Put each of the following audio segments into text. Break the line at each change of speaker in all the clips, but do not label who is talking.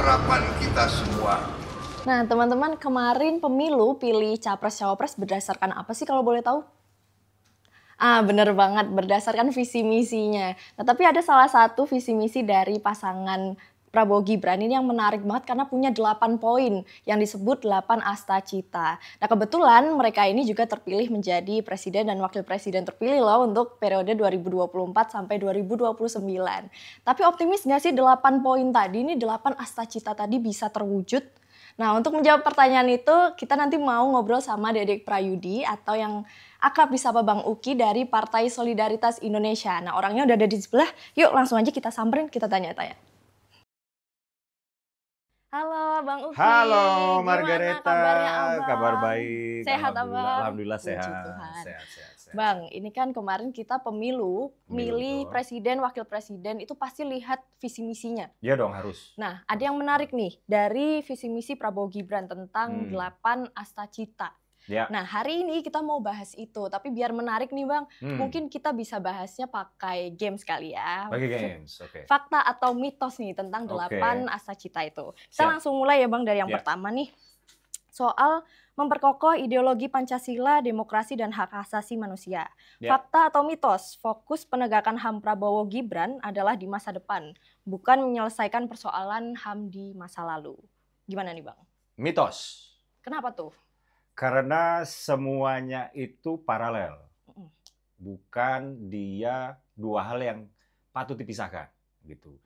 harapan kita semua.
Nah, teman-teman, kemarin pemilu pilih capres-cawapres berdasarkan apa sih kalau boleh tahu? Bener banget, berdasarkan visi misinya. Nah, tapi ada salah satu visi misi dari pasangan Prabowo Gibran ini yang menarik banget karena punya 8 poin yang disebut 8 asta cita. Nah, kebetulan mereka ini juga terpilih menjadi presiden dan wakil presiden terpilih loh untuk periode 2024 sampai 2029. Tapi optimis nggak sih 8 poin tadi, ini 8 asta cita tadi bisa terwujud? Nah, untuk menjawab pertanyaan itu, kita nanti mau ngobrol sama Dedek Prayudi atau yang akrab disapa Bang Uki dari Partai Solidaritas Indonesia. Nah, orangnya udah ada di sebelah. Yuk langsung aja kita samperin, kita tanya-tanya. Halo Bang Uki.
Halo
Gimana
Margareta,
kabarnya Abang?
kabar baik.
Sehat Abang?
Alhamdulillah
Puji
sehat.
Tuhan.
Sehat.
Bang, ini kan kemarin kita pemilu milih
Betul.
presiden, wakil presiden, itu pasti lihat visi misinya.
Iya dong harus.
Nah, ada yang menarik nih dari visi misi Prabowo Gibran tentang 8 asta cita.
Ya.
Nah, hari ini kita mau bahas itu, tapi biar menarik nih Bang, mungkin kita bisa bahasnya pakai games kali ya.
Pakai games, oke.
Fakta atau mitos nih tentang 8 asta cita itu. Kita
Siap.
langsung mulai ya Bang dari yang
Ya.
pertama nih. Soal memperkokoh ideologi Pancasila, demokrasi, dan hak asasi manusia.
Ya.
Fakta atau mitos, fokus penegakan HAM Prabowo Gibran adalah di masa depan, bukan menyelesaikan persoalan HAM di masa lalu. Gimana nih Bang?
Mitos.
Kenapa tuh?
Karena semuanya itu paralel.
Mm-mm.
Bukan dia dua hal yang patut dipisahkan gitu.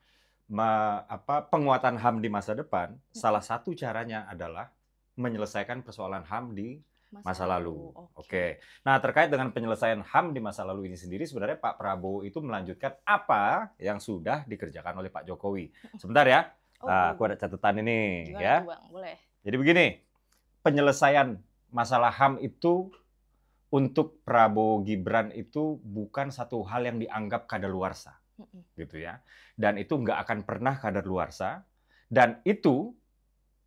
Penguatan HAM di masa depan, salah satu caranya adalah menyelesaikan persoalan HAM di masa lalu. Oke. Nah, terkait dengan penyelesaian HAM di masa lalu ini sendiri, sebenarnya Pak Prabowo itu melanjutkan apa yang sudah dikerjakan oleh Pak Jokowi. Sebentar ya. Aku ada catatan ini.
Gimana
Ya.
tuh Bang? Boleh.
Jadi begini, penyelesaian masalah HAM itu untuk Prabowo Gibran itu bukan satu hal yang dianggap kadaluarsa, gitu ya. Dan itu nggak akan pernah kadaluarsa. Dan itu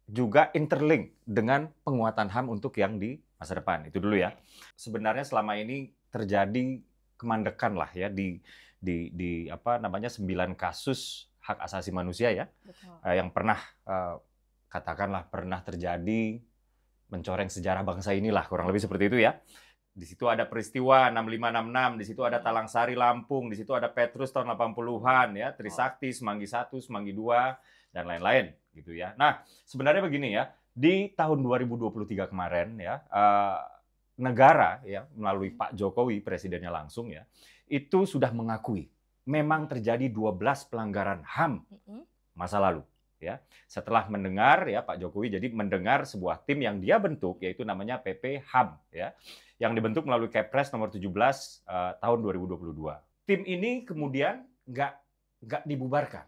juga interlink dengan penguatan HAM untuk yang di masa depan. Itu dulu ya. Sebenarnya selama ini terjadi kemandekan lah ya di 9 kasus hak asasi manusia ya.
Betul.
Yang pernah katakanlah pernah terjadi mencoreng sejarah bangsa inilah, kurang lebih seperti itu ya. Di situ ada peristiwa 6566, di situ ada Talang Sari Lampung, di situ ada Petrus tahun 80-an ya, Trisakti, Semanggi 1, Semanggi 2 dan lain-lain gitu ya. Nah, sebenarnya begini ya, di tahun 2023 kemarin ya, negara ya melalui Pak Jokowi presidennya langsung ya, itu sudah mengakui memang terjadi 12 pelanggaran HAM masa lalu. Ya, setelah mendengar ya Pak Jokowi jadi mendengar sebuah tim yang dia bentuk yaitu namanya PP HAM ya, yang dibentuk melalui Kepres nomor 17 tahun 2022. Tim ini kemudian nggak dibubarkan,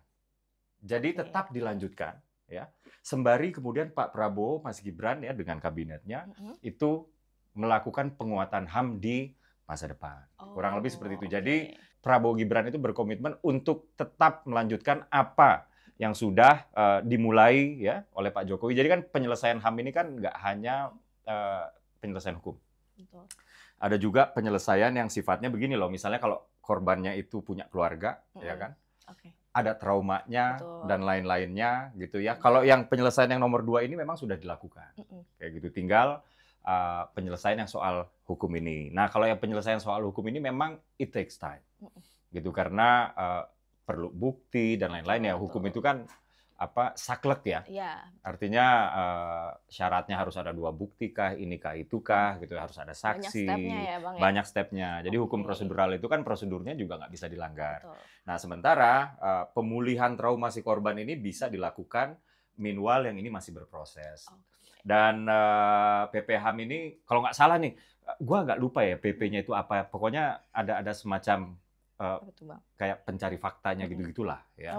jadi tetap dilanjutkan ya. Sembari kemudian Pak Prabowo, Mas Gibran ya dengan kabinetnya itu melakukan penguatan HAM di masa depan. Kurang lebih seperti itu. Jadi Prabowo Gibran itu berkomitmen untuk tetap melanjutkan apa yang sudah dimulai ya oleh Pak Jokowi. Jadi kan penyelesaian HAM ini kan nggak hanya penyelesaian hukum.
Betul.
Ada juga penyelesaian yang sifatnya begini loh. Misalnya kalau korbannya itu punya keluarga, ya kan? Ada traumanya dan lain-lainnya gitu ya. Kalau yang penyelesaian yang nomor 2 ini memang sudah dilakukan. Kayak gitu. Tinggal penyelesaian yang soal hukum ini. Nah, kalau yang penyelesaian soal hukum ini memang it takes time. Gitu karena perlu bukti dan lain-lain ya. Hukum itu kan saklek ya. Artinya syaratnya harus ada 2 bukti kah, ini kah, itu kah, gitu harus ada saksi. Banyak stepnya ya, Bang. Banyak stepnya. Jadi hukum prosedural itu kan prosedurnya juga nggak bisa dilanggar. Betul. Nah, sementara pemulihan trauma si korban ini bisa dilakukan meanwhile yang ini masih berproses. Dan PP HAM ini kalau nggak salah nih, gua nggak lupa ya PP-nya itu apa. Pokoknya ada semacam kayak pencari faktanya gitu-gitulah ya.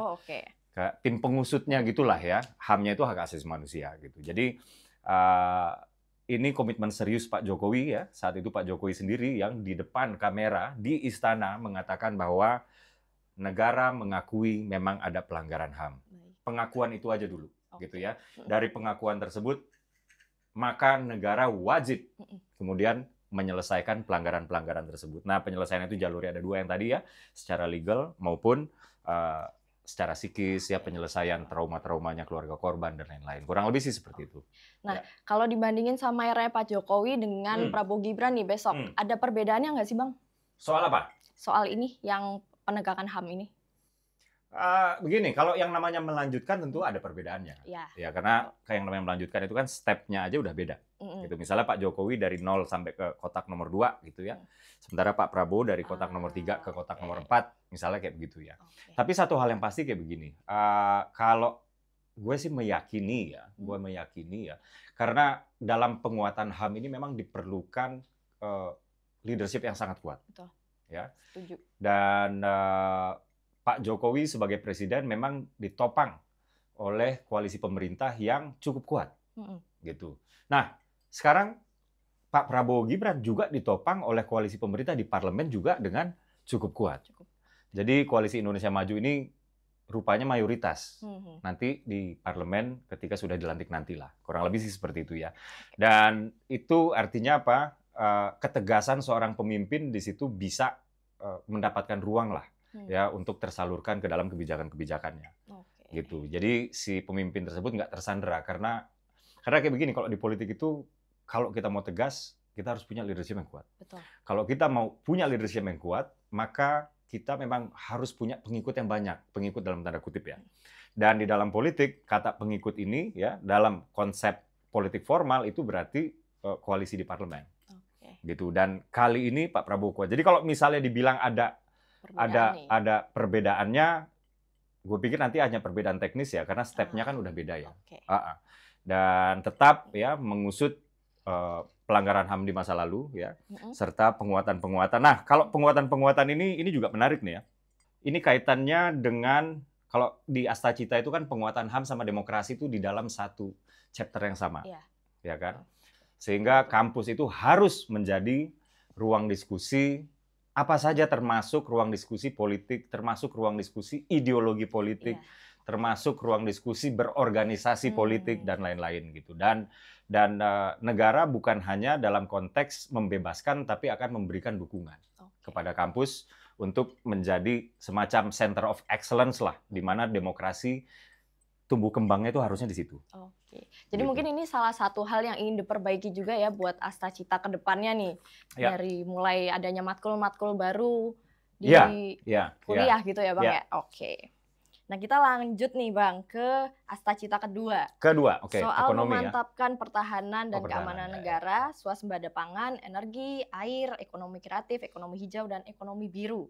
Kayak tim pengusutnya gitulah ya. HAM-nya itu hak asasi manusia gitu. Jadi ini komitmen serius Pak Jokowi ya. Saat itu Pak Jokowi sendiri yang di depan kamera di istana mengatakan bahwa negara mengakui memang ada pelanggaran HAM. Pengakuan itu aja dulu gitu ya. Dari pengakuan tersebut maka negara wajib kemudian menyelesaikan pelanggaran-pelanggaran tersebut. Nah, penyelesaian itu jalurnya ada 2 yang tadi ya, secara legal maupun secara psikis, ya penyelesaian trauma-traumanya keluarga korban dan lain-lain. Kurang lebih sih seperti itu.
Nah, kalau dibandingin sama era Pak Jokowi dengan Prabowo Gibran nih besok, ada perbedaannya nggak sih Bang?
Soal apa?
Soal ini, yang penegakan HAM ini.
Begini, kalau yang namanya melanjutkan tentu ada perbedaannya. Ya, karena kayak yang namanya melanjutkan itu kan step-nya aja udah beda. Gitu. Misalnya Pak Jokowi dari 0 sampai ke kotak nomor 2 gitu ya. Sementara Pak Prabowo dari kotak nomor 3 ke kotak nomor 4, misalnya kayak begitu ya. Tapi satu hal yang pasti kayak begini, kalau gue sih meyakini ya, karena dalam penguatan HAM ini memang diperlukan leadership yang sangat kuat.
Betul.
Ya.
Setuju.
Dan Pak Jokowi sebagai presiden memang ditopang oleh koalisi pemerintah yang cukup kuat, gitu. Nah, sekarang Pak Prabowo Gibran juga ditopang oleh koalisi pemerintah di parlemen juga dengan cukup kuat. Jadi koalisi Indonesia Maju ini rupanya mayoritas nanti di parlemen ketika sudah dilantik nantilah. Kurang lebih sih seperti itu ya. Dan itu artinya apa? Ketegasan seorang pemimpin di situ bisa mendapatkan ruang lah. Ya, untuk tersalurkan ke dalam kebijakan-kebijakannya, gitu. Jadi si pemimpin tersebut nggak tersandera karena kayak begini, kalau di politik itu kalau kita mau tegas kita harus punya leadership yang kuat.
Betul.
Kalau kita mau punya leadership yang kuat, maka kita memang harus punya pengikut yang banyak, pengikut dalam tanda kutip ya. Dan di dalam politik kata pengikut ini ya dalam konsep politik formal itu berarti koalisi di parlemen, gitu. Dan kali ini Pak Prabowo kuat. Jadi kalau misalnya dibilang ada perbedaannya, gue pikir nanti hanya perbedaan teknis ya, karena step-nya kan udah beda ya. Dan tetap ya mengusut pelanggaran HAM di masa lalu ya, serta penguatan-penguatan. Nah, kalau penguatan-penguatan ini juga menarik nih ya. Ini kaitannya dengan kalau di Astacita itu kan penguatan HAM sama demokrasi itu di dalam satu chapter yang sama, ya kan? Sehingga kampus itu harus menjadi ruang diskusi apa saja, termasuk ruang diskusi politik, termasuk ruang diskusi ideologi politik, termasuk ruang diskusi berorganisasi politik dan lain-lain gitu. Dan negara bukan hanya dalam konteks membebaskan, tapi akan memberikan dukungan kepada kampus untuk menjadi semacam center of excellence lah, di mana demokrasi tumbuh kembangnya itu harusnya di situ.
Jadi gitu. Mungkin ini salah satu hal yang ingin diperbaiki juga ya buat Astacita ke depannya nih. Dari mulai adanya matkul-matkul baru di kuliah gitu ya Bang ya. Nah, kita lanjut nih Bang ke Astacita kedua. Soal ekonomi, memantapkan pertahanan dan keamanan negara, swasembada pangan, energi, air, ekonomi kreatif, ekonomi hijau, dan ekonomi biru.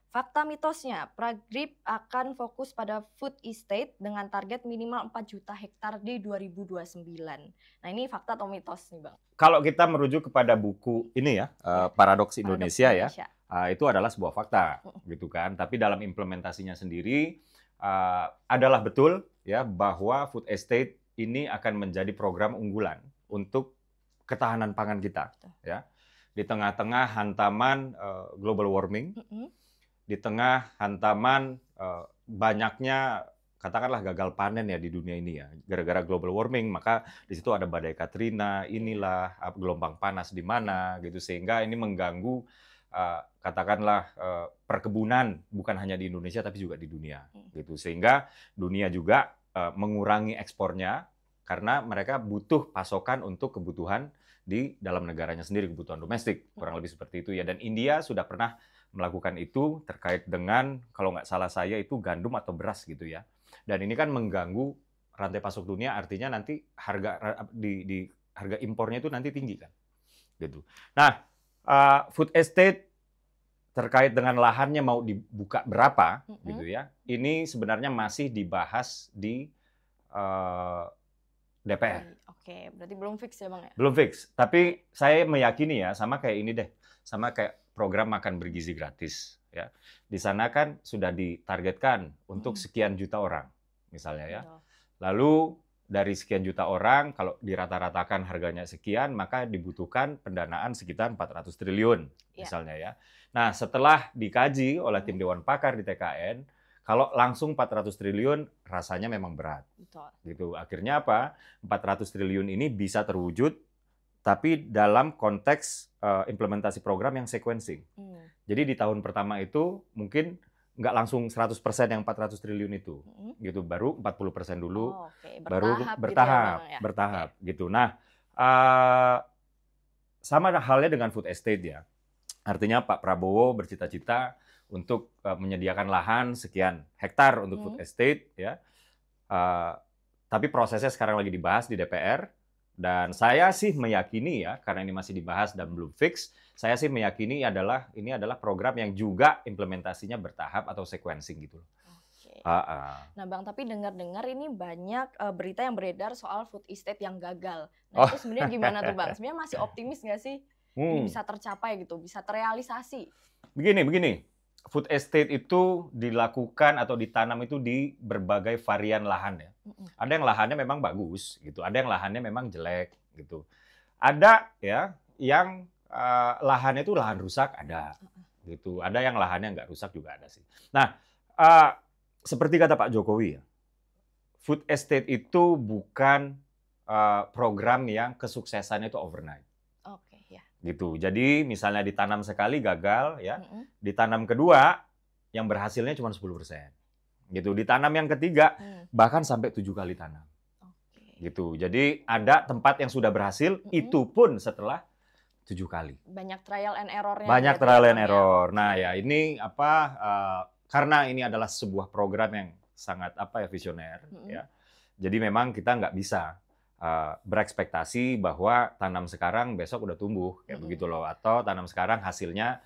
Fakta mitosnya, Pragrip akan fokus pada food estate dengan target minimal 4 juta hektar di 2029. Nah, ini fakta atau mitos nih Bang? Kalau kita merujuk kepada buku ini ya, Paradoks Indonesia ya, itu adalah sebuah fakta gitu kan. Tapi dalam implementasinya sendiri adalah betul ya bahwa food estate ini akan menjadi program unggulan untuk ketahanan pangan kita ya. Di tengah-tengah hantaman global warming, di tengah hantaman banyaknya katakanlah gagal panen ya di dunia ini ya, gara-gara global warming, maka di situ ada badai Katrina, inilah gelombang panas di mana gitu, sehingga ini mengganggu katakanlah perkebunan bukan hanya di Indonesia tapi juga di dunia gitu, sehingga dunia juga mengurangi ekspornya karena mereka butuh pasokan untuk kebutuhan di dalam negaranya sendiri, kebutuhan domestik, kurang lebih seperti itu ya. Dan India sudah pernah melakukan itu terkait dengan, kalau nggak salah saya, itu gandum atau beras gitu ya. Dan ini kan mengganggu rantai pasok dunia, artinya nanti harga harga impornya itu nanti tinggi kan, gitu. Nah, food estate terkait dengan lahannya mau dibuka berapa, gitu ya. Ini sebenarnya masih dibahas di DPR. Berarti belum fix ya Bang ya?
Belum fix, tapi saya meyakini ya, sama kayak ini deh, sama kayak program makan bergizi gratis ya. Di sana kan sudah ditargetkan untuk sekian juta orang misalnya ya. Lalu dari sekian juta orang kalau dirata-ratakan harganya sekian, maka dibutuhkan pendanaan sekitar 400 triliun misalnya ya. Nah, setelah dikaji oleh tim dewan pakar di TKN, kalau langsung 400 triliun rasanya memang berat. Gitu. Akhirnya apa? 400 triliun ini bisa terwujud tapi dalam konteks implementasi program yang sequencing. Jadi di tahun pertama itu mungkin nggak langsung 100% yang 400 triliun itu, gitu. Baru 40% dulu, baru bertahap, gitu ya, bertahap, gitu. Nah, sama halnya dengan food estate ya. Artinya Pak Prabowo bercita-cita untuk menyediakan lahan sekian hektar untuk food estate, ya. Tapi prosesnya sekarang lagi dibahas di DPR. Dan saya sih meyakini ya, karena ini masih dibahas dan belum fix, saya sih meyakini ini adalah program yang juga implementasinya bertahap atau sequencing gitu.
Oke. Nah Bang, tapi dengar-dengar ini banyak berita yang beredar soal food estate yang gagal. Nah itu sebenarnya gimana tuh Bang? Sebenarnya masih optimis nggak sih ini bisa tercapai gitu, bisa terrealisasi?
Begini. Food estate itu dilakukan atau ditanam itu di berbagai varian lahan ya. Ada yang lahannya memang bagus gitu, ada yang lahannya memang jelek gitu. Ada ya yang lahannya itu lahan rusak ada gitu. Ada yang lahannya nggak rusak juga ada sih. Nah, seperti kata Pak Jokowi ya, food estate itu bukan program yang kesuksesannya itu overnight. Gitu. Jadi misalnya ditanam sekali gagal ya, ditanam kedua yang berhasilnya cuma 10%. Gitu. Ditanam yang ketiga bahkan sampai 7 kali tanam. Gitu. Jadi ada tempat yang sudah berhasil itu pun setelah 7 kali.
Banyak trial and error-nya.
Banyak trial and error. Nah, ya ini karena ini adalah sebuah program yang sangat visioner ya. Jadi memang kita nggak bisa berekspektasi bahwa tanam sekarang besok udah tumbuh kayak begitu loh, atau tanam sekarang hasilnya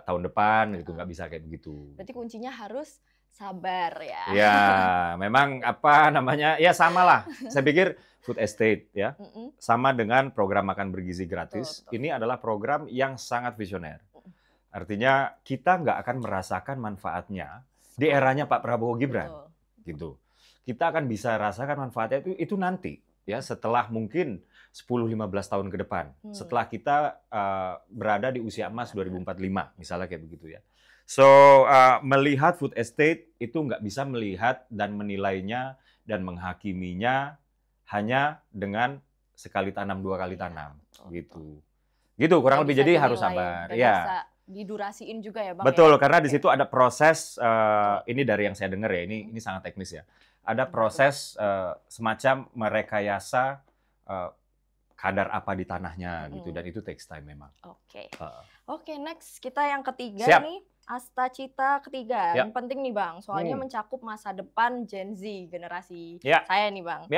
tahun depan gitu, nggak bisa kayak begitu.
Berarti kuncinya harus sabar ya.
Ya, memang ya sama lah. Saya pikir food estate ya sama dengan program makan bergizi gratis. Betul. Ini adalah program yang sangat visioner. Artinya kita nggak akan merasakan manfaatnya di eranya Pak Prabowo Gibran. Betul. Gitu. Kita akan bisa rasakan manfaatnya itu nanti. Ya, setelah mungkin 10-15 tahun ke depan, setelah kita berada di usia emas 2045, misalnya kayak begitu ya. So, melihat food estate itu nggak bisa melihat dan menilainya dan menghakiminya hanya dengan sekali tanam, 2 kali tanam, gitu. Gitu, kurang lebih, jadi harus sabar. Ya.
Bisa didurasiin juga ya Bang?
Betul, karena di situ ada proses, ini dari yang saya dengar ya, ini sangat teknis ya. Ada proses semacam merekayasa kadar apa di tanahnya gitu, dan itu takes time memang.
Oke, next kita yang ketiga nih, Asta Cita ketiga. Yang penting nih Bang, soalnya mencakup masa depan Gen Z, generasi saya nih Bang.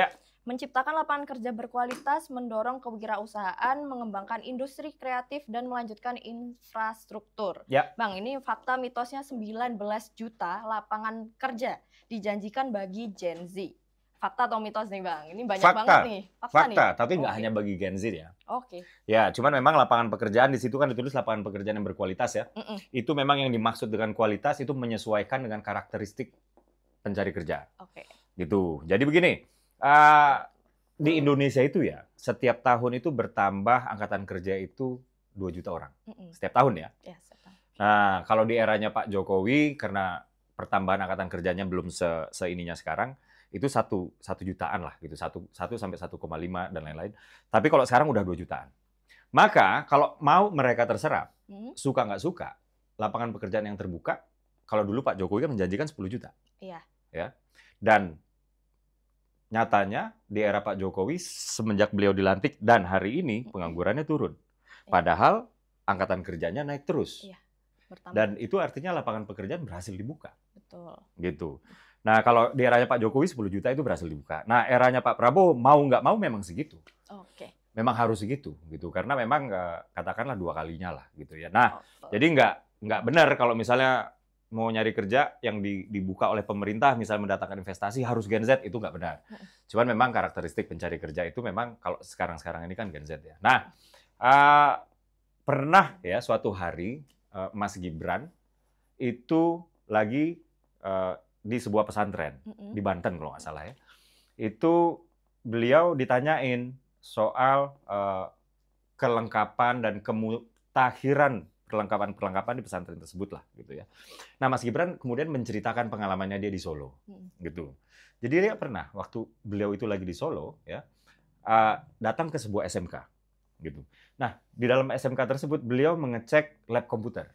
Menciptakan lapangan kerja berkualitas, mendorong kewirausahaan, mengembangkan industri kreatif, dan melanjutkan infrastruktur. Bang, ini fakta mitosnya 19 juta lapangan kerja dijanjikan bagi Gen Z. Fakta atau mitos nih Bang? Ini banyak banget nih.
Fakta, tapi nggak hanya bagi Gen Z ya. Ya, cuman memang lapangan pekerjaan di situ kan ditulis lapangan pekerjaan yang berkualitas ya. Itu memang yang dimaksud dengan kualitas itu menyesuaikan dengan karakteristik pencari kerja. Gitu. Jadi begini. Di Indonesia itu ya, setiap tahun itu bertambah angkatan kerja itu 2 juta orang. Setiap tahun ya. Nah, kalau di eranya Pak Jokowi, karena pertambahan angkatan kerjanya belum seininya sekarang, itu 1 jutaan lah, gitu. 1 sampai 1,5 dan lain-lain. Tapi kalau sekarang udah 2 jutaan. Maka kalau mau mereka terserap, suka nggak suka, lapangan pekerjaan yang terbuka, kalau dulu Pak Jokowi kan menjanjikan 10 juta. Ya. Dan nyatanya di era Pak Jokowi semenjak beliau dilantik dan hari ini penganggurannya turun. Padahal angkatan kerjanya naik terus. Dan itu artinya lapangan pekerjaan berhasil dibuka. Gitu. Nah, kalau di eranya Pak Jokowi 10 juta itu berhasil dibuka. Nah, eranya Pak Prabowo mau nggak mau memang segitu. Memang harus segitu gitu, karena memang katakanlah 2 kalinya lah gitu ya. Nah, jadi nggak benar kalau misalnya mau nyari kerja yang dibuka oleh pemerintah, misalnya mendatangkan investasi, harus Gen Z, itu nggak benar. Cuman memang karakteristik pencari kerja itu memang kalau sekarang ini kan Gen Z ya. Nah, pernah ya suatu hari Mas Gibran itu lagi di sebuah pesantren di Banten kalau nggak salah ya. Itu beliau ditanyain soal kelengkapan dan kemutahiran perlengkapan di pesantren tersebut lah gitu ya. Nah, Mas Gibran kemudian menceritakan pengalamannya dia di Solo gitu. Jadi dia pernah waktu beliau itu lagi di Solo ya, datang ke sebuah SMK gitu. Nah, di dalam SMK tersebut beliau mengecek lab komputer.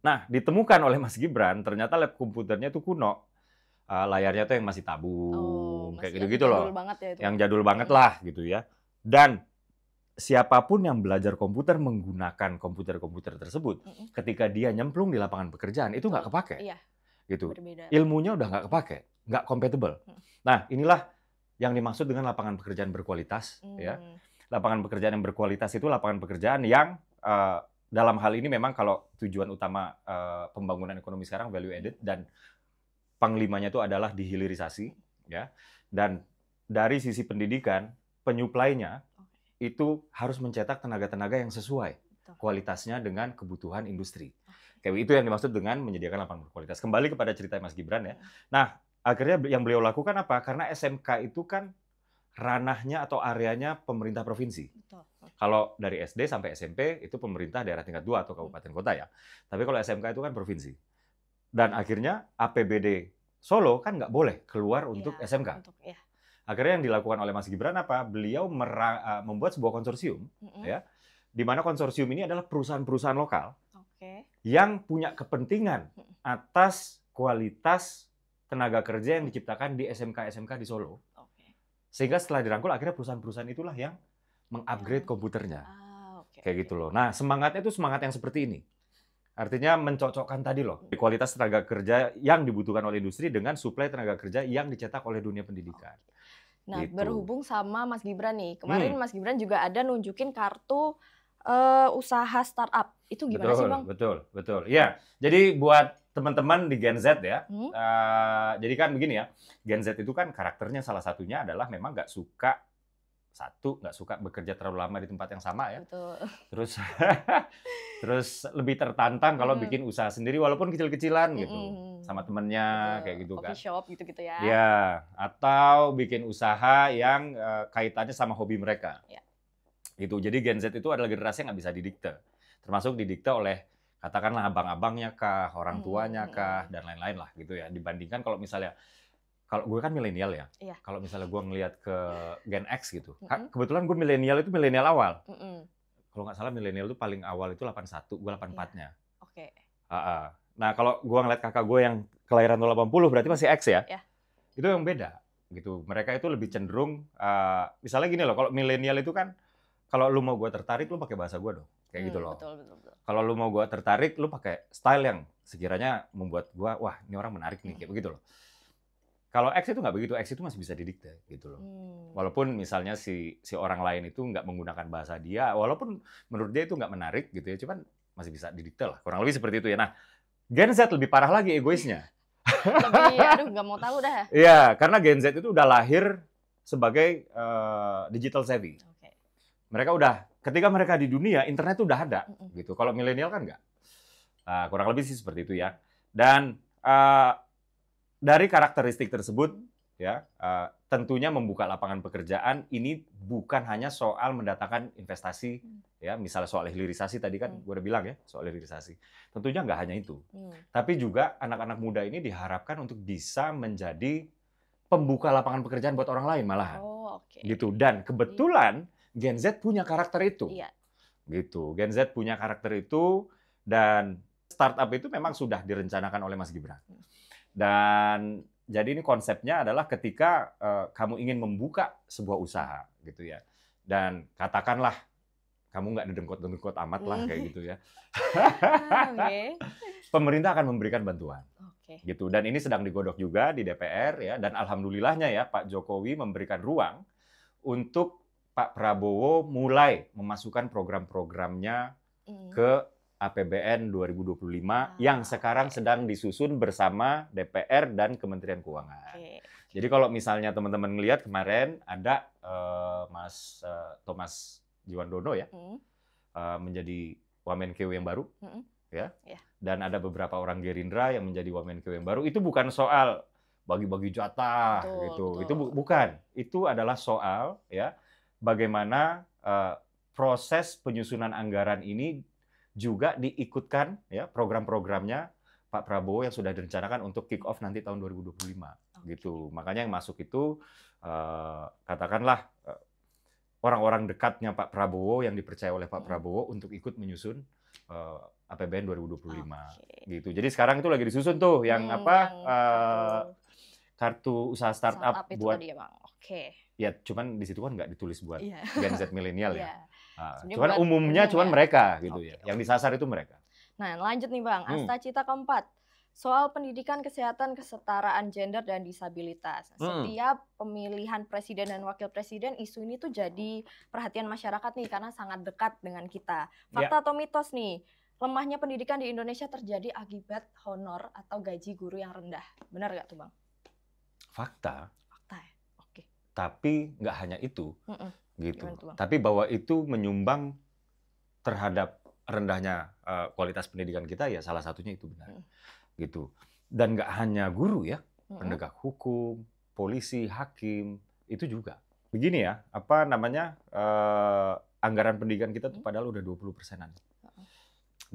Nah, ditemukan oleh Mas Gibran, ternyata lab komputernya itu kuno. Layarnya tuh yang masih tabung, kayak gitu-gitu loh.
Jadul banget ya itu.
Yang jadul banget lah gitu ya. Dan siapapun yang belajar komputer menggunakan komputer-komputer tersebut, ketika dia nyemplung di lapangan pekerjaan, itu nggak kepake.
Iya.
Gitu.
Berbeda.
Ilmunya udah nggak kepake, nggak compatible. Nah, inilah yang dimaksud dengan lapangan pekerjaan berkualitas. Ya. Lapangan pekerjaan yang berkualitas itu lapangan pekerjaan yang dalam hal ini memang kalau tujuan utama pembangunan ekonomi sekarang value added dan panglimanya itu adalah dihilirisasi, ya. Dan dari sisi pendidikan, penyuplainya itu harus mencetak tenaga-tenaga yang sesuai kualitasnya dengan kebutuhan industri. Kayak itu yang dimaksud dengan menyediakan lapangan berkualitas. Kembali kepada cerita Mas Gibran ya. Nah, akhirnya yang beliau lakukan apa? Karena SMK itu kan ranahnya atau areanya pemerintah provinsi. Kalau dari SD sampai SMP itu pemerintah daerah tingkat 2 atau kabupaten kota ya. Tapi kalau SMK itu kan provinsi. Dan akhirnya APBD Solo kan nggak boleh keluar untuk SMK. Akhirnya yang dilakukan oleh Mas Gibran apa? Beliau membuat sebuah konsorsium, ya, di mana konsorsium ini adalah perusahaan-perusahaan lokal yang punya kepentingan atas kualitas tenaga kerja yang diciptakan di SMK-SMK di Solo. Sehingga setelah dirangkul, akhirnya perusahaan-perusahaan itulah yang mengupgrade komputernya. Kayak gitu loh. Nah, semangatnya itu semangat yang seperti ini. Artinya mencocokkan tadi loh, kualitas tenaga kerja yang dibutuhkan oleh industri dengan suplai tenaga kerja yang dicetak oleh dunia pendidikan.
Nah, gitu. Berhubung sama Mas Gibran nih, kemarin Mas Gibran juga ada nunjukin kartu usaha startup. Itu gimana sih, Bang?
Betul. Ya, jadi buat teman-teman di Gen Z ya, jadi kan begini ya, Gen Z itu kan karakternya salah satunya adalah memang nggak suka bekerja terlalu lama di tempat yang sama ya.
Betul.
Terus lebih tertantang kalau bikin usaha sendiri walaupun kecil-kecilan gitu. Sama temennya kayak gitu kan.
Coffee shop gitu-gitu ya.
Ya, atau bikin usaha yang kaitannya sama hobi mereka.
Ya.
Gitu. Jadi Gen Z itu adalah generasi yang nggak bisa didikte. Termasuk didikte oleh katakanlah abang-abangnya kah, orang tuanya kah, dan lain-lain lah gitu ya. Dibandingkan kalau misalnya kalau gue kan milenial ya, kalau misalnya gue ngelihat ke Gen X gitu, kebetulan gue milenial itu milenial awal. Kalau nggak salah milenial itu paling awal itu 81, gue 84-nya.
Oke.
Nah kalau gue ngeliat kakak gue yang kelahiran 80 berarti masih X ya, itu yang beda gitu. Mereka itu lebih cenderung, misalnya gini loh, kalau milenial itu kan, kalau lu mau gue tertarik, lu pakai bahasa gue dong, kayak gitu loh.
Betul.
Kalau lu mau gue tertarik, lu pakai style yang sekiranya membuat gue, wah ini orang menarik nih, kayak begitu loh. Kalau X itu nggak begitu, X itu masih bisa didikte gitu loh. Walaupun misalnya si orang lain itu nggak menggunakan bahasa dia, walaupun menurut dia itu nggak menarik gitu ya, cuman masih bisa didikte lah. Kurang lebih seperti itu ya. Nah, Gen Z lebih parah lagi egoisnya.
Aduh nggak mau tahu dah.
Iya, karena Gen Z itu udah lahir sebagai digital savvy. Mereka udah, ketika mereka di dunia, internet itu udah ada gitu. Kalau milenial kan nggak. Kurang lebih sih seperti itu ya. Dan dari karakteristik tersebut, ya tentunya membuka lapangan pekerjaan ini bukan hanya soal mendatangkan investasi, ya misalnya soal hilirisasi tadi kan gue udah bilang ya soal hilirisasi. Tentunya nggak hanya itu, tapi juga anak-anak muda ini diharapkan untuk bisa menjadi pembuka lapangan pekerjaan buat orang lain malahan, gitu. Dan kebetulan Gen Z punya karakter itu, gitu. Gen Z punya karakter itu dan startup itu memang sudah direncanakan oleh Mas Gibran. Dan jadi ini konsepnya adalah ketika kamu ingin membuka sebuah usaha gitu ya. Dan katakanlah kamu nggak didengkot-dengkot amat lah kayak gitu ya. Pemerintah akan memberikan bantuan. Gitu. Dan ini sedang digodok juga di DPR ya, dan alhamdulillahnya ya Pak Jokowi memberikan ruang untuk Pak Prabowo mulai memasukkan program-programnya ke APBN 2025 yang sekarang sedang disusun bersama DPR dan Kementerian Keuangan. Jadi kalau misalnya teman-teman ngelihat kemarin ada Mas Thomas Jiwandono ya menjadi Wamenkeu yang baru, ya, dan ada beberapa orang Gerindra yang menjadi Wamenkeu yang baru. Itu bukan soal bagi-bagi jatah gitu, itu bukan. Itu adalah soal ya bagaimana proses penyusunan anggaran ini juga diikutkan ya program-programnya Pak Prabowo yang sudah direncanakan untuk kick off nanti tahun 2025 gitu. Makanya yang masuk itu katakanlah orang-orang dekatnya Pak Prabowo yang dipercaya oleh Pak Prabowo untuk ikut menyusun APBN 2025 gitu. Jadi sekarang itu lagi disusun tuh yang kartu usaha startup buat
tadi ya Bang.
Ya cuman di situ kan nggak ditulis buat Gen Z milenial ya.
Cuman
umumnya cuman mereka gitu ya. Yang disasar itu mereka.
Nah, lanjut nih Bang, Asta Cita keempat. Soal pendidikan, kesehatan, kesetaraan gender dan disabilitas. Setiap pemilihan presiden dan wakil presiden, isu ini tuh jadi perhatian masyarakat nih karena sangat dekat dengan kita. Fakta atau mitos nih, lemahnya pendidikan di Indonesia terjadi akibat honor atau gaji guru yang rendah. Benar nggak tuh Bang?
Fakta.
Fakta ya? Oke.
Tapi nggak hanya itu, gitu. Tapi bahwa itu menyumbang terhadap rendahnya kualitas pendidikan kita, ya salah satunya itu benar. Gitu. Dan nggak hanya guru ya, penegak hukum, polisi, hakim, itu juga. Begini ya, anggaran pendidikan kita tuh padahal udah 20%-an.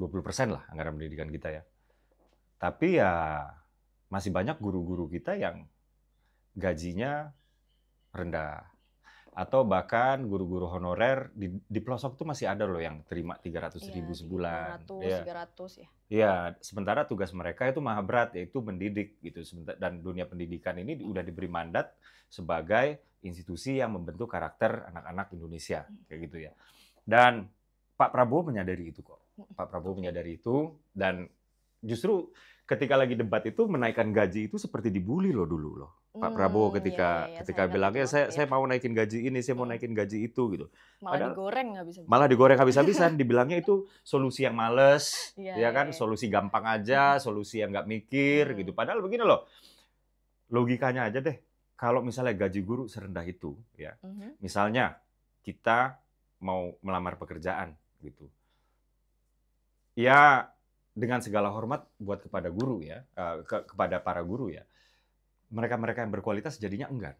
20% lah anggaran pendidikan kita ya. Tapi ya masih banyak guru-guru kita yang gajinya rendah. Atau bahkan guru-guru honorer di pelosok tuh masih ada loh yang terima 300.000 sebulan.
300 ya.
Iya, sementara tugas mereka itu maha berat, yaitu mendidik gitu. Dan dunia pendidikan ini udah diberi mandat sebagai institusi yang membentuk karakter anak-anak Indonesia, kayak gitu ya. Dan Pak Prabowo menyadari itu kok. Pak Prabowo menyadari itu, dan justru ketika lagi debat itu menaikkan gaji itu seperti dibully loh dulu loh. Pak Prabowo ketika bilangnya saya mau naikin gaji ini, saya mau naikin gaji itu gitu.
Malah digoreng habis-habisan.
Malah digoreng habis-habisan, dibilangnya itu solusi yang males, ya kan, solusi gampang aja, solusi yang nggak mikir gitu. Padahal begini loh, logikanya aja deh. Kalau misalnya gaji guru serendah itu, ya, misalnya kita mau melamar pekerjaan gitu, ya dengan segala hormat buat kepada guru ya, kepada para guru ya. Mereka-mereka yang berkualitas jadinya enggan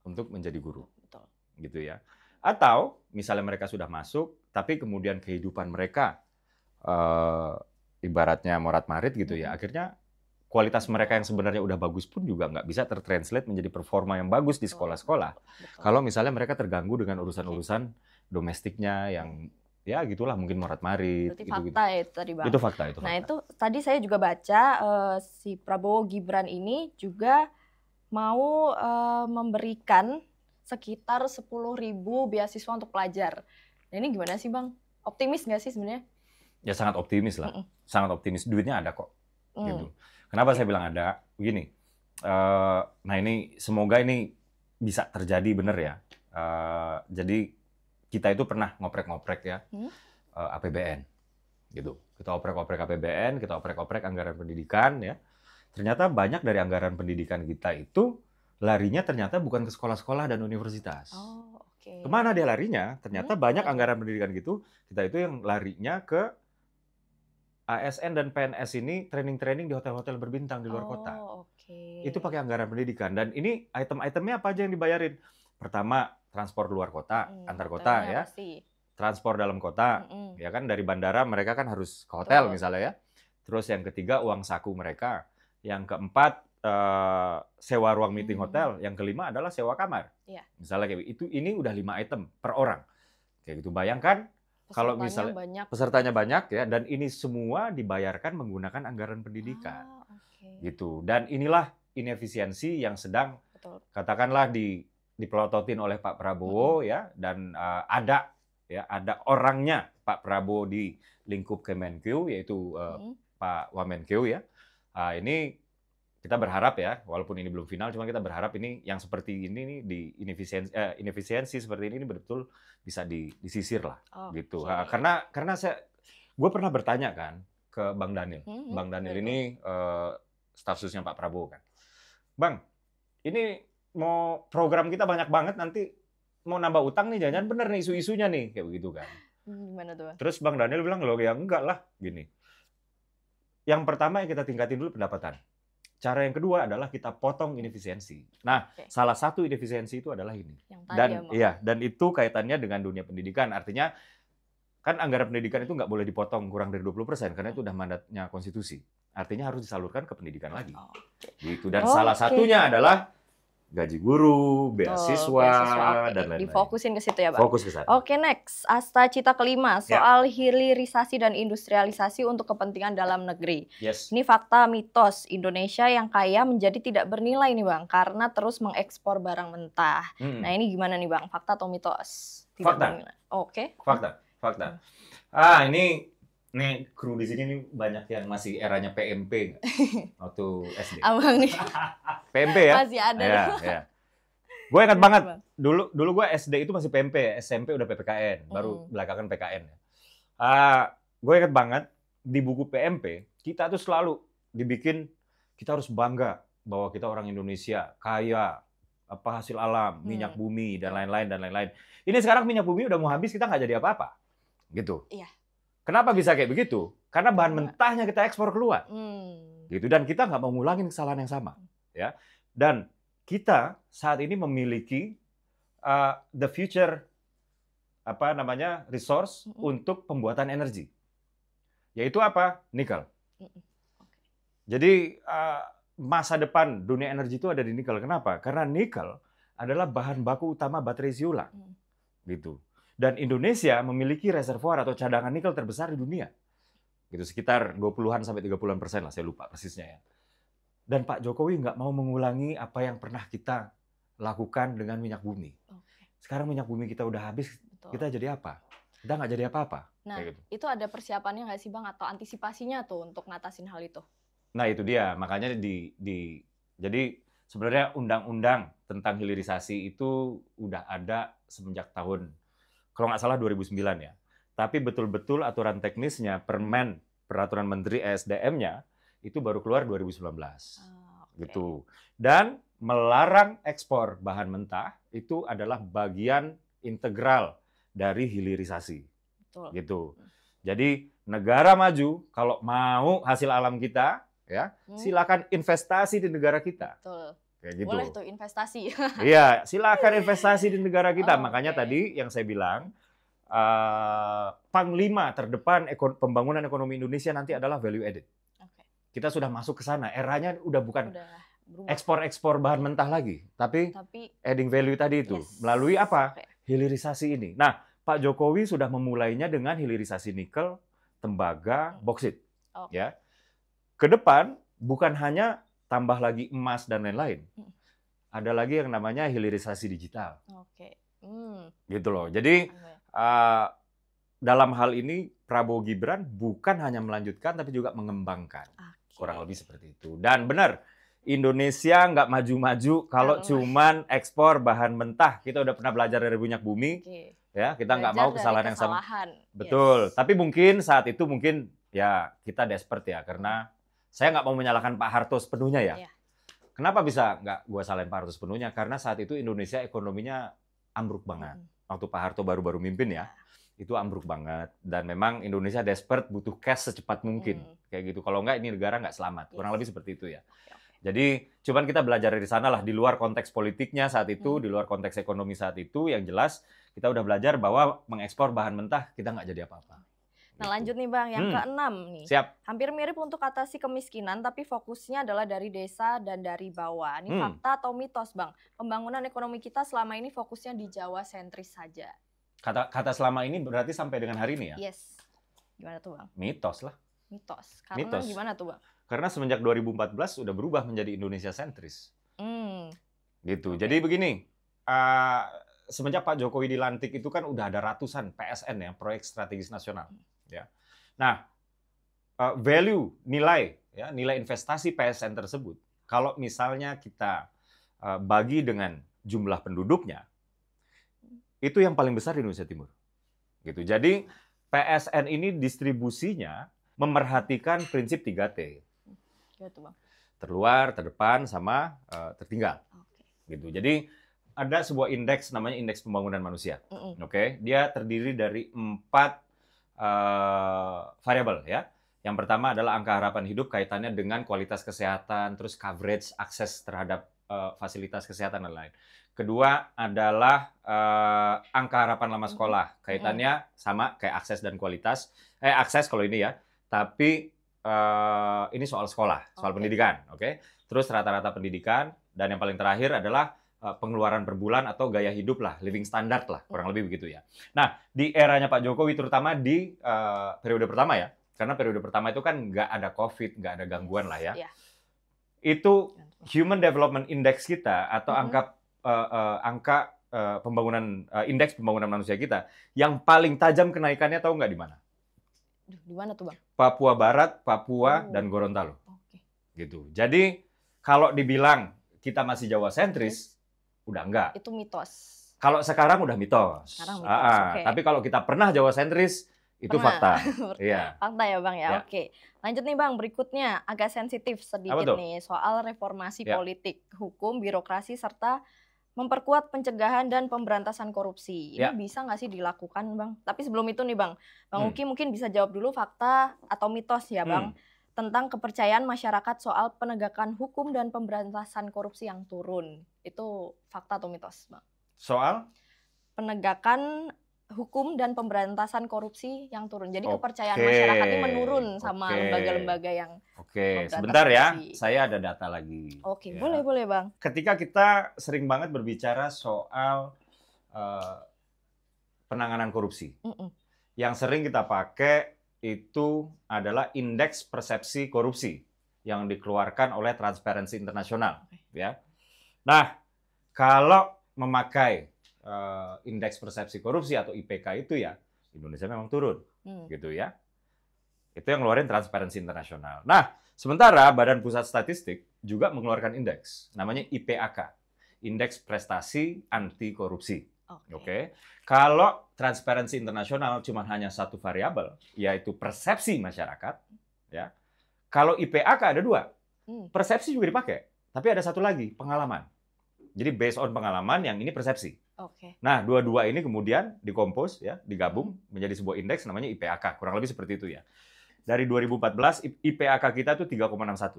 untuk menjadi guru.
Betul.
Gitu ya. Atau misalnya mereka sudah masuk, tapi kemudian kehidupan mereka ibaratnya morat-marit gitu ya, akhirnya kualitas mereka yang sebenarnya udah bagus pun juga nggak bisa tertranslate menjadi performa yang bagus di sekolah-sekolah. Kalau misalnya mereka terganggu dengan urusan-urusan domestiknya yang ya gitulah, mungkin morat-marit.
Berarti fakta ya itu tadi Bang.
Itu fakta.
Nah itu tadi saya juga baca si Prabowo Gibran ini juga mau memberikan sekitar 10.000 beasiswa untuk pelajar. Nah ini gimana sih Bang? Optimis nggak sih sebenarnya?
Ya sangat optimis lah, sangat optimis. Duitnya ada kok. Gitu. Kenapa saya bilang ada? Begini, nah ini semoga ini bisa terjadi bener ya. Jadi kita itu pernah ngoprek-ngoprek ya APBN, gitu. Kita oprek-oprek APBN, kita oprek-oprek anggaran pendidikan ya. Ternyata banyak dari anggaran pendidikan kita itu larinya ternyata bukan ke sekolah-sekolah dan universitas. Kemana dia larinya? Ternyata banyak anggaran pendidikan gitu, kita itu yang larinya ke ASN dan PNS ini training-training di hotel-hotel berbintang di luar kota. Itu pakai anggaran pendidikan. Dan ini item-itemnya apa aja yang dibayarin? Pertama, transport luar kota, antar kota ya. Transport dalam kota, ya kan, dari bandara mereka kan harus ke hotel misalnya ya. Terus yang ketiga uang saku mereka. Yang keempat sewa ruang meeting hotel. Yang kelima adalah sewa kamar. Misalnya kayak itu, ini udah 5 item per orang. Kayak gitu, bayangkan kalau misalnya pesertanya banyak ya, dan ini semua dibayarkan menggunakan anggaran pendidikan. Gitu. Dan inilah inefisiensi yang sedang katakanlah dipelototin oleh Pak Prabowo ya, dan ada orangnya Pak Prabowo di lingkup Kemenkeu, yaitu Pak Wamenkeu ya. Ini kita berharap ya, walaupun ini belum final, cuma kita berharap ini yang seperti ini nih, di inefisiensi seperti ini betul bisa disisir lah, gitu. Karena gue pernah bertanya kan ke Bang Daniel. Bang Daniel ini staf susnya Pak Prabowo kan. Bang, ini mau program kita banyak banget, nanti mau nambah utang nih, jangan-jangan bener nih isu-isunya nih, kayak begitu kan.
Gimana tuh?
Terus Bang Daniel bilang, loh ya enggak lah, gini. Yang pertama yang kita tingkatin dulu pendapatan. Cara yang kedua adalah kita potong inefisiensi. Nah, salah satu inefisiensi itu adalah ini. Dan itu kaitannya dengan dunia pendidikan. Artinya kan anggaran pendidikan itu nggak boleh dipotong kurang dari 20%, karena itu udah mandatnya konstitusi. Artinya harus disalurkan ke pendidikan lagi. Gitu. Dan salah satunya adalah gaji guru, beasiswa,
okay.
dan lain-lain.
Difokusin ke situ ya, Bang?
Fokus ke sana.
Oke, next. Asta cita kelima, soal hilirisasi dan industrialisasi untuk kepentingan dalam negeri.
Yes.
Ini fakta mitos, Indonesia yang kaya menjadi tidak bernilai nih, Bang, karena terus mengekspor barang mentah. Nah, ini gimana nih, Bang? Fakta atau mitos?
Fakta.
Oke.
Fakta. Ini kru di sini nih banyak yang masih eranya PMP waktu SD.
Abang nih.
PMP ya?
Masih ada.
Ya. Gue ingat banget dulu gue SD itu masih PMP, SMP udah PPKN, baru belakangan PKN. Gue ingat banget di buku PMP kita tuh selalu dibikin kita harus bangga bahwa kita orang Indonesia kaya hasil alam, minyak bumi dan lain-lain. Ini sekarang minyak bumi udah mau habis, kita nggak jadi apa-apa, gitu.
Iya.
Kenapa bisa kayak begitu? Karena bahan mentahnya kita ekspor keluar, gitu. Dan kita nggak mau ngulangin kesalahan yang sama, ya. Dan kita saat ini memiliki the future resource untuk pembuatan energi, yaitu apa? Nikel. Jadi masa depan dunia energi itu ada di nikel. Kenapa? Karena nikel adalah bahan baku utama baterai siulang, gitu. Dan Indonesia memiliki reservoir atau cadangan nikel terbesar di dunia. Gitu, sekitar 20-an sampai 30% lah, saya lupa persisnya ya. Dan Pak Jokowi nggak mau mengulangi apa yang pernah kita lakukan dengan minyak bumi. Sekarang minyak bumi kita udah habis, kita jadi apa? Kita nggak jadi apa-apa.
Nah, gitu. Itu ada persiapannya nggak sih, Bang? Atau antisipasinya tuh untuk ngatasin hal itu?
Nah, itu dia. Makanya jadi sebenarnya undang-undang tentang hilirisasi itu udah ada semenjak tahun, kalau nggak salah 2009 ya. Tapi betul-betul aturan teknisnya, peraturan Menteri ESDM-nya, itu baru keluar 2019. Gitu. Dan melarang ekspor bahan mentah itu adalah bagian integral dari hilirisasi. Betul. Gitu. Jadi negara maju, kalau mau hasil alam kita, ya silakan investasi di negara kita.
Betul.
Kayak gitu.
Boleh tuh investasi.
Iya, silakan investasi di negara kita. Makanya tadi yang saya bilang, panglima terdepan pembangunan ekonomi Indonesia nanti adalah value added. Kita sudah masuk ke sana. Eranya udah bukan ekspor bahan mentah lagi, tapi adding value tadi itu melalui apa? Hilirisasi ini. Nah, Pak Jokowi sudah memulainya dengan hilirisasi nikel, tembaga, boksit. Ya. Ke depan bukan hanya tambah lagi emas dan lain-lain. Ada lagi yang namanya hilirisasi digital. Gitu loh. Jadi dalam hal ini Prabowo Gibran bukan hanya melanjutkan tapi juga mengembangkan. Kurang lebih seperti itu. Dan benar, Indonesia nggak maju-maju kalau cuman ekspor bahan mentah. Kita udah pernah belajar dari minyak bumi. Ya, kita nggak mau kesalahan yang sama. Betul. Tapi mungkin saat itu ya kita desperate ya, karena saya nggak mau menyalahkan Pak Harto sepenuhnya ya. Kenapa bisa nggak gue salahin Pak Harto sepenuhnya? Karena saat itu Indonesia ekonominya ambruk banget. Waktu Pak Harto baru-baru mimpin ya, itu ambruk banget. Dan memang Indonesia desperate, butuh cash secepat mungkin. Kayak gitu. Kalau nggak, ini negara nggak selamat. Kurang lebih seperti itu ya. Jadi, cuman kita belajar dari sana lah, di luar konteks politiknya saat itu, di luar konteks ekonomi saat itu, yang jelas kita udah belajar bahwa mengekspor bahan mentah, kita nggak jadi apa-apa.
Nah, lanjut nih Bang, yang ke-6 nih.
Siap.
Hampir mirip untuk atasi kemiskinan, tapi fokusnya adalah dari desa dan dari bawah. Ini fakta atau mitos, Bang? Pembangunan ekonomi kita selama ini fokusnya di Jawa sentris saja.
Kata selama ini berarti sampai dengan hari ini ya?
Yes. Gimana tuh, Bang?
Mitos lah.
Mitos. Karena gimana tuh, Bang?
Karena semenjak 2014 sudah berubah menjadi Indonesia sentris. Gitu. Jadi begini, semenjak Pak Jokowi dilantik itu kan udah ada ratusan PSN ya, proyek strategis nasional. Ya. Nah, nilai investasi PSN tersebut, kalau misalnya kita bagi dengan jumlah penduduknya, itu yang paling besar di Indonesia Timur. Gitu. Jadi PSN ini distribusinya memerhatikan prinsip 3T.
Gitu, Bang. Terluar,
terdepan, sama tertinggal. Gitu. Jadi ada sebuah indeks namanya indeks pembangunan manusia. Oke, dia terdiri dari 4 variabel ya. Yang pertama adalah angka harapan hidup, kaitannya dengan kualitas kesehatan, terus coverage, akses terhadap fasilitas kesehatan dan lain. Kedua adalah angka harapan lama sekolah, kaitannya sama kayak akses dan kualitas. Akses kalau ini ya, tapi ini soal sekolah, soal pendidikan, oke? Terus rata-rata pendidikan, dan yang paling terakhir adalah pengeluaran per bulan atau gaya hidup lah, living standard lah, kurang lebih begitu ya. Nah, di eranya Pak Jokowi terutama di periode pertama ya, karena periode pertama itu kan nggak ada COVID, nggak ada gangguan lah ya. Itu Human Development Index kita atau angka pembangunan indeks pembangunan manusia kita yang paling tajam kenaikannya tahu nggak di mana?
Di mana tuh Bang?
Papua Barat, Papua, dan Gorontalo. Gitu. Jadi kalau dibilang kita masih Jawa sentris, udah enggak.
Itu mitos.
Kalau sekarang udah mitos. Tapi kalau kita pernah Jawa sentris, itu fakta. Iya.
Fakta ya Bang ya. Oke. Lanjut nih Bang, berikutnya agak sensitif sedikit nih soal reformasi politik, hukum, birokrasi, serta memperkuat pencegahan dan pemberantasan korupsi. Ini bisa nggak sih dilakukan Bang? Tapi sebelum itu nih Bang, Bang Uki mungkin bisa jawab dulu fakta atau mitos ya Bang, tentang kepercayaan masyarakat soal penegakan hukum dan pemberantasan korupsi yang turun. Itu fakta atau mitos, Bang?
Soal?
Penegakan hukum dan pemberantasan korupsi yang turun. Jadi kepercayaan masyarakat ini menurun sama lembaga-lembaga yang
sebentar ya, saya ada data lagi.
Boleh Bang.
Ketika kita sering banget berbicara soal penanganan korupsi, yang sering kita pakai itu adalah indeks persepsi korupsi yang dikeluarkan oleh Transparency International, ya. Nah, kalau memakai indeks persepsi korupsi atau IPK itu ya, Indonesia memang turun, gitu ya. Itu yang ngeluarin Transparency International. Nah, sementara Badan Pusat Statistik juga mengeluarkan indeks, namanya IPAK, Indeks Prestasi Anti Korupsi. Oke. Kalau Transparency International cuma hanya satu variabel, yaitu persepsi masyarakat, ya. Kalau IPAK ada dua, persepsi juga dipakai, tapi ada satu lagi, pengalaman. Jadi based on pengalaman, yang ini persepsi. Nah, dua-dua ini kemudian dikompos, ya, digabung menjadi sebuah indeks namanya IPAK, kurang lebih seperti itu ya. Dari 2014 IPAK kita tuh 3,61,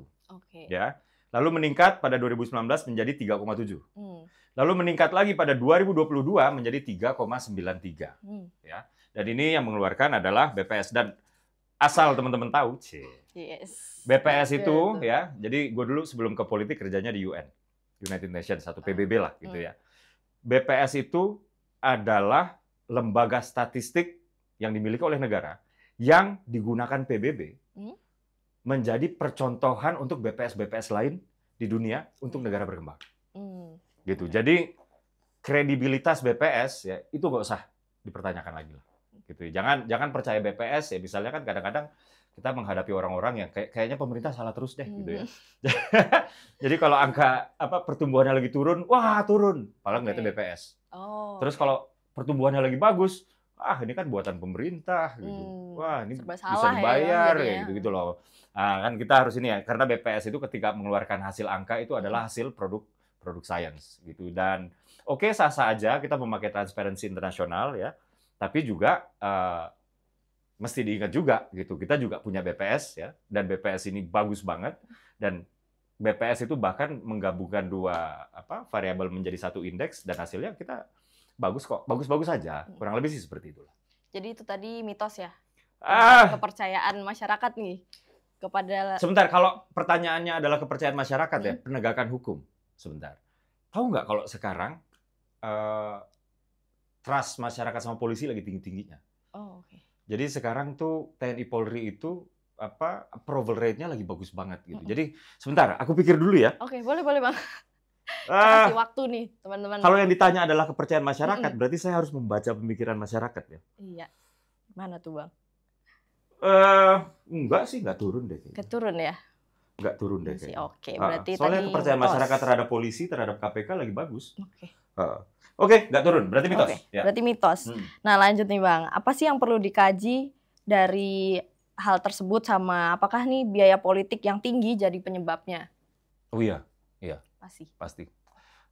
ya. Lalu meningkat pada 2019 menjadi 3,7. Lalu meningkat lagi pada 2022 menjadi 3,93. Ya. Dan ini yang mengeluarkan adalah BPS. Dan asal teman-teman tahu, BPS itu ya, jadi gue dulu sebelum ke politik kerjanya di UN, United Nations, satu PBB lah gitu ya. BPS itu adalah lembaga statistik yang dimiliki oleh negara yang digunakan PBB menjadi percontohan untuk BPS-BPS lain di dunia untuk negara berkembang. Gitu. Jadi kredibilitas BPS ya itu nggak usah dipertanyakan lagi lah. Gitu. Jangan percaya BPS ya, misalnya kan kadang-kadang kita menghadapi orang-orang yang kayaknya pemerintah salah terus deh gitu ya. Jadi kalau angka pertumbuhannya lagi turun, wah turun, padahal nggak itu BPS. Terus kalau pertumbuhannya lagi bagus, ini kan buatan pemerintah gitu. Wah, ini bisa dibayar ya gitu loh. Nah, kan kita harus ini ya, karena BPS itu ketika mengeluarkan hasil angka itu adalah hasil produk sains gitu. Dan sah-sah aja kita memakai Transparency International ya. Tapi juga mesti diingat juga gitu. Kita juga punya BPS ya, dan BPS ini bagus banget, dan BPS itu bahkan menggabungkan dua variabel menjadi satu indeks, dan hasilnya kita bagus kok. Bagus-bagus aja. Kurang lebih sih seperti itulah.
Jadi itu tadi mitos ya. Kepercayaan masyarakat nih kepada.
Sebentar, kalau pertanyaannya adalah kepercayaan masyarakat ya, penegakan hukum. Sebentar. Tahu nggak kalau sekarang trust masyarakat sama polisi lagi tinggi-tingginya. Jadi sekarang tuh TNI Polri itu approval rate-nya lagi bagus banget gitu. Jadi sebentar, aku pikir dulu ya.
Boleh Bang. Kasih waktu nih teman-teman.
Kalau yang ditanya adalah kepercayaan masyarakat, berarti saya harus membaca pemikiran masyarakat ya.
Iya. Mana tuh Bang?
Enggak sih, nggak turun deh.
Nggak turun ya?
Nggak turun deh kayaknya.
Berarti
soalnya kepercayaan masyarakat terhadap polisi, terhadap KPK lagi bagus. Nggak turun, berarti mitos.
Berarti mitos. Nah lanjut nih Bang, apa sih yang perlu dikaji dari hal tersebut, sama apakah nih biaya politik yang tinggi jadi penyebabnya?
Oh iya. Pasti.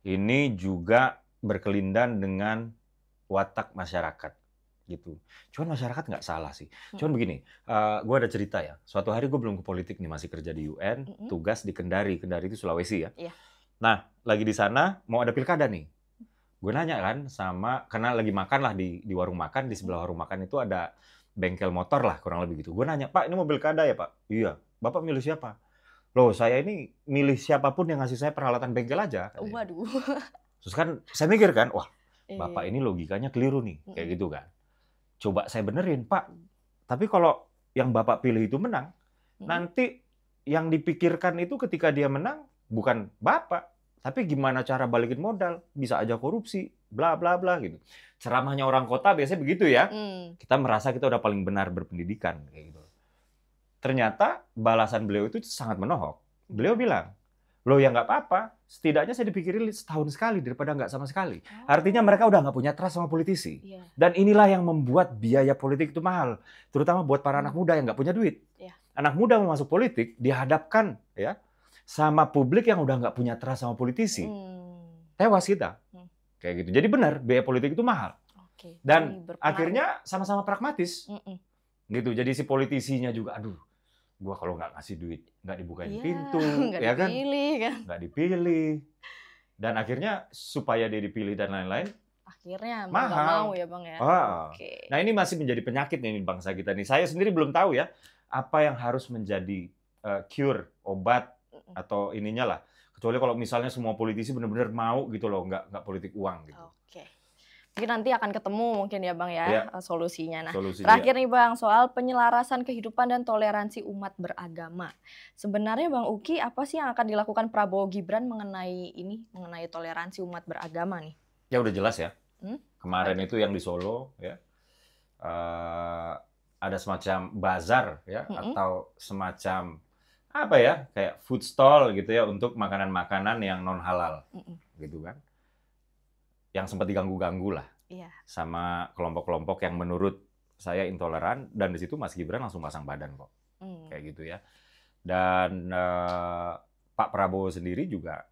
Ini juga berkelindan dengan watak masyarakat gitu. Cuman masyarakat nggak salah sih. Cuman begini, gue ada cerita ya. Suatu hari gue belum ke politik nih, masih kerja di UN, tugas di Kendari. Kendari itu Sulawesi ya. Nah, lagi di sana mau ada pilkada nih. Gue nanya kan karena lagi makan lah di warung makan, di sebelah warung makan itu ada bengkel motor lah kurang lebih gitu. Gue nanya, Pak ini mau pilkada ya Pak? Iya. Bapak milih siapa? Loh saya ini milih siapapun yang ngasih saya peralatan bengkel aja.
Waduh.
Terus kan saya mikir kan, wah Bapak ini logikanya keliru nih, kayak gitu kan. Coba saya benerin, Pak. Tapi kalau yang Bapak pilih itu menang, nanti yang dipikirkan itu ketika dia menang bukan Bapak, tapi gimana cara balikin modal, bisa aja korupsi, bla bla bla gitu. Ceramahnya orang kota biasanya begitu ya. Kita merasa kita udah paling benar berpendidikan kayak gitu. Ternyata balasan beliau itu sangat menohok. Beliau bilang, loh ya nggak apa-apa, setidaknya saya dipikirin setahun sekali daripada nggak sama sekali. Artinya mereka udah nggak punya trust sama politisi. Dan inilah yang membuat biaya politik itu mahal. Terutama buat para anak muda yang nggak punya duit. Anak muda mau masuk politik, dihadapkan ya sama publik yang udah nggak punya trust sama politisi. Tewas kita. Kayak gitu. Jadi benar, biaya politik itu mahal. Dan akhirnya sama-sama pragmatis. Gitu. Jadi si politisinya juga, aduh, gua kalau nggak ngasih duit, nggak dibukain pintu, ya kan? Nggak dipilih. Dan akhirnya supaya dia dipilih dan lain-lain,
akhirnya
mahal.
Mau ya Bang ya.
Nah ini masih menjadi penyakit nih bangsa kita nih. Saya sendiri belum tahu ya apa yang harus menjadi cure, obat atau ininya lah. Kecuali kalau misalnya semua politisi benar-benar mau gitu loh, nggak politik uang gitu.
Mungkin nanti akan ketemu mungkin ya Bang ya, solusinya. Nah,
solusinya,
terakhir nih Bang, soal penyelarasan kehidupan dan toleransi umat beragama. Sebenarnya Bang Uki, apa sih yang akan dilakukan Prabowo Gibran mengenai toleransi umat beragama nih?
Ya udah jelas ya. Kemarin itu yang di Solo ya, ada semacam bazar ya, atau semacam apa ya, kayak food stall gitu ya untuk makanan-makanan yang non halal, gitu kan. Yang sempat diganggu-ganggu lah sama kelompok-kelompok yang menurut saya intoleran, dan di situ Mas Gibran langsung pasang badan kok, kayak gitu ya. Dan Pak Prabowo sendiri juga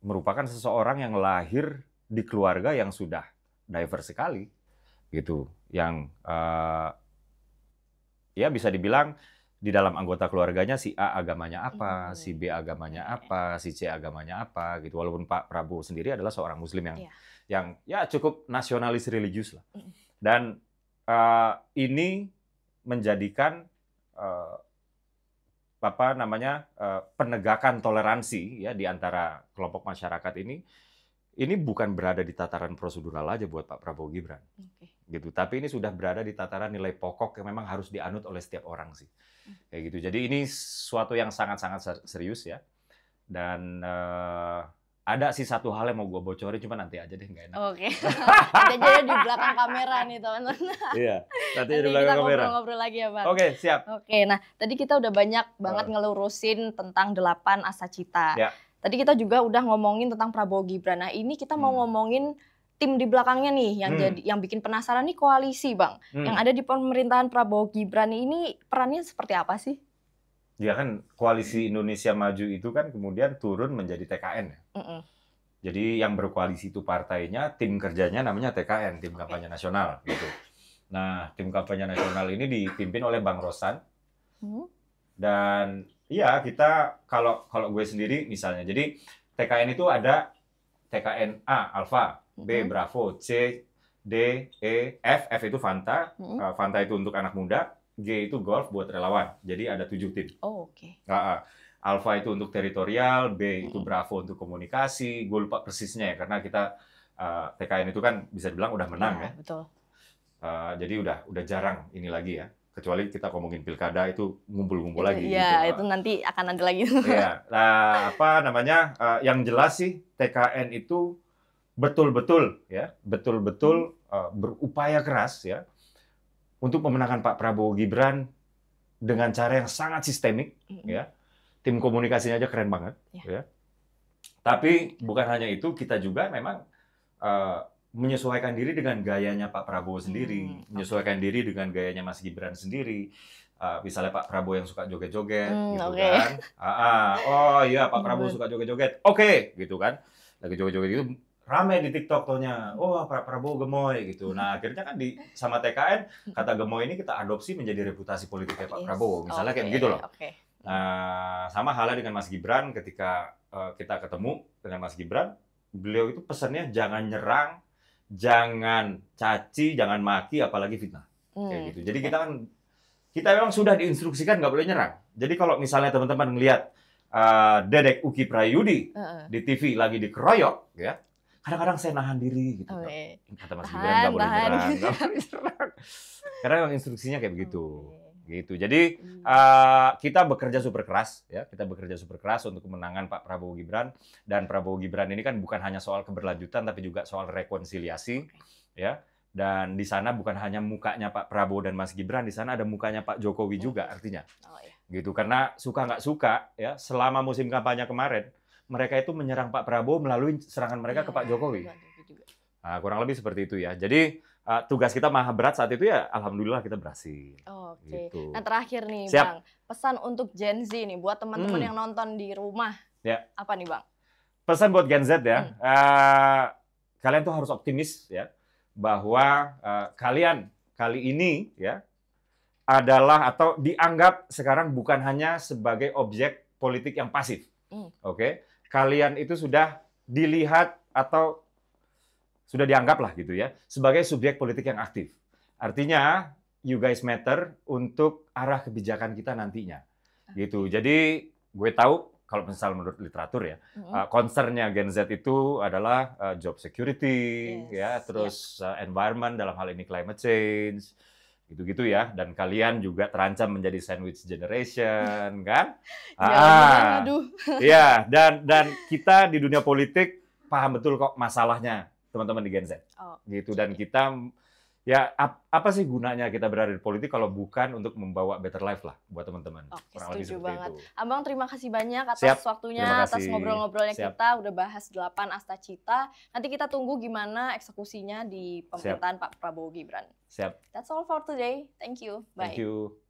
merupakan seseorang yang lahir di keluarga yang sudah diverse sekali, gitu. Yang ya bisa dibilang di dalam anggota keluarganya si A agamanya apa, si B agamanya apa, si C agamanya apa gitu. Walaupun Pak Prabowo sendiri adalah seorang Muslim yang ya cukup nasionalis religius lah. Dan ini menjadikan penegakan toleransi ya di antara kelompok masyarakat ini bukan berada di tataran prosedural aja buat Pak Prabowo Gibran. Gitu. Tapi ini sudah berada di tataran nilai pokok yang memang harus dianut oleh setiap orang sih. Kayak gitu. Jadi ini suatu yang sangat-sangat serius ya. Dan ada sih satu hal yang mau gue bocorin, cuma nanti aja deh, nggak enak.
Nanti aja di belakang kamera nih teman-teman.
Iya, nanti di belakang kamera.
Kita ngobrol-ngobrol lagi ya Bang.
Siap.
Nah tadi kita udah banyak banget ngelurusin tentang 8 asacita. Tadi kita juga udah ngomongin tentang Prabowo Gibran. Nah ini kita mau ngomongin tim di belakangnya nih yang bikin penasaran nih, koalisi Bang. Yang ada di pemerintahan Prabowo Gibran ini perannya seperti apa sih?
Ya kan koalisi Indonesia Maju itu kan kemudian turun menjadi TKN ya. Jadi yang berkoalisi itu partainya, tim kerjanya namanya TKN, tim kampanye nasional gitu. Nah, tim kampanye nasional ini dipimpin oleh Bang Rosan. Dan iya, kita kalau gue sendiri misalnya, jadi TKN itu ada TKN A Alfa, B Bravo, C D E F, F itu Fanta, Fanta itu untuk anak muda, G itu golf buat relawan. Jadi ada 7 tim. Alfa itu untuk teritorial, B itu Bravo untuk komunikasi. Gue lupa persisnya ya, karena kita TKN itu kan bisa dibilang udah menang ya.
Betul.
Jadi udah jarang ini lagi ya. Kecuali kita ngomongin pilkada itu ngumpul-ngumpul lagi.
Iya, gitu. Itu nanti akan ada lagi.
Iya. Nah, yang jelas sih TKN itu betul-betul berupaya keras ya untuk memenangkan Pak Prabowo Gibran dengan cara yang sangat sistemik ya. Tim komunikasinya aja keren banget ya. Tapi bukan hanya itu, kita juga memang menyesuaikan diri dengan gayanya Pak Prabowo sendiri, menyesuaikan diri dengan gayanya Mas Gibran sendiri. Misalnya Pak Prabowo yang suka joget-joget gitu kan. Oh iya, Pak Prabowo suka joget-joget. Gitu kan. Lagi joget-joget itu rame di TikTok tohnya. Oh, Pak Prabowo gemoy gitu. Nah, akhirnya kan sama TKN kata gemoy ini kita adopsi menjadi reputasi politiknya Pak Prabowo. Misalnya kayak begitu loh. Nah, sama halnya dengan Mas Gibran, ketika kita ketemu dengan Mas Gibran, beliau itu pesannya jangan nyerang, jangan caci, jangan maki, apalagi fitnah. Kayak gitu. Jadi kita memang sudah diinstruksikan nggak boleh nyerang. Jadi kalau misalnya teman-teman ngelihat Dedek Uki Prayudi di TV lagi dikeroyok, ya, kadang-kadang saya nahan diri gitu. Kata Mas Gibran nggak boleh
Tahan.
nyerang, nggak boleh nyerang. Karena memang instruksinya kayak begitu. Gitu. Jadi kita bekerja super keras, ya. Kita bekerja super keras untuk kemenangan Pak Prabowo Gibran. Dan Prabowo Gibran ini kan bukan hanya soal keberlanjutan, tapi juga soal rekonsiliasi, ya. Dan di sana bukan hanya mukanya Pak Prabowo dan Mas Gibran, di sana ada mukanya Pak Jokowi juga artinya. Gitu. Karena suka nggak suka, ya, selama musim kampanye kemarin, mereka itu menyerang Pak Prabowo melalui serangan mereka ke Pak Jokowi. Nah, kurang lebih seperti itu ya. Jadi tugas kita maha berat saat itu ya, alhamdulillah kita berhasil.
Gitu. Nah terakhir nih
Siap.
Bang, pesan untuk Gen Z nih buat teman-teman yang nonton di rumah.
Ya.
Apa nih Bang?
Pesan buat Gen Z ya, kalian tuh harus optimis ya, bahwa kalian kali ini ya adalah atau dianggap sekarang bukan hanya sebagai objek politik yang pasif. Oke? Kalian itu sudah dilihat atau sudah dianggap lah gitu ya sebagai subjek politik yang aktif. Artinya you guys matter untuk arah kebijakan kita nantinya. Gitu. Jadi gue tahu kalau misalnya menurut literatur ya, concernnya Gen Z itu adalah job security, ya, terus environment dalam hal ini climate change, gitu-gitu ya. Dan kalian juga terancam menjadi sandwich generation, kan? Iya. Dan kita di dunia politik paham betul kok masalahnya teman-teman di Gen Z, gitu. Dan kita ya apa sih gunanya kita berada di politik kalau bukan untuk membawa better life lah buat teman-teman.
Setuju banget. Abang terima kasih banyak atas waktunya, atas ngobrol-ngobrolnya kita. Udah bahas 8 Asta Cita. Nanti kita tunggu gimana eksekusinya di pemerintahan Pak Prabowo Gibran.
Siap.
That's all for today. Thank you. Bye.
Thank you.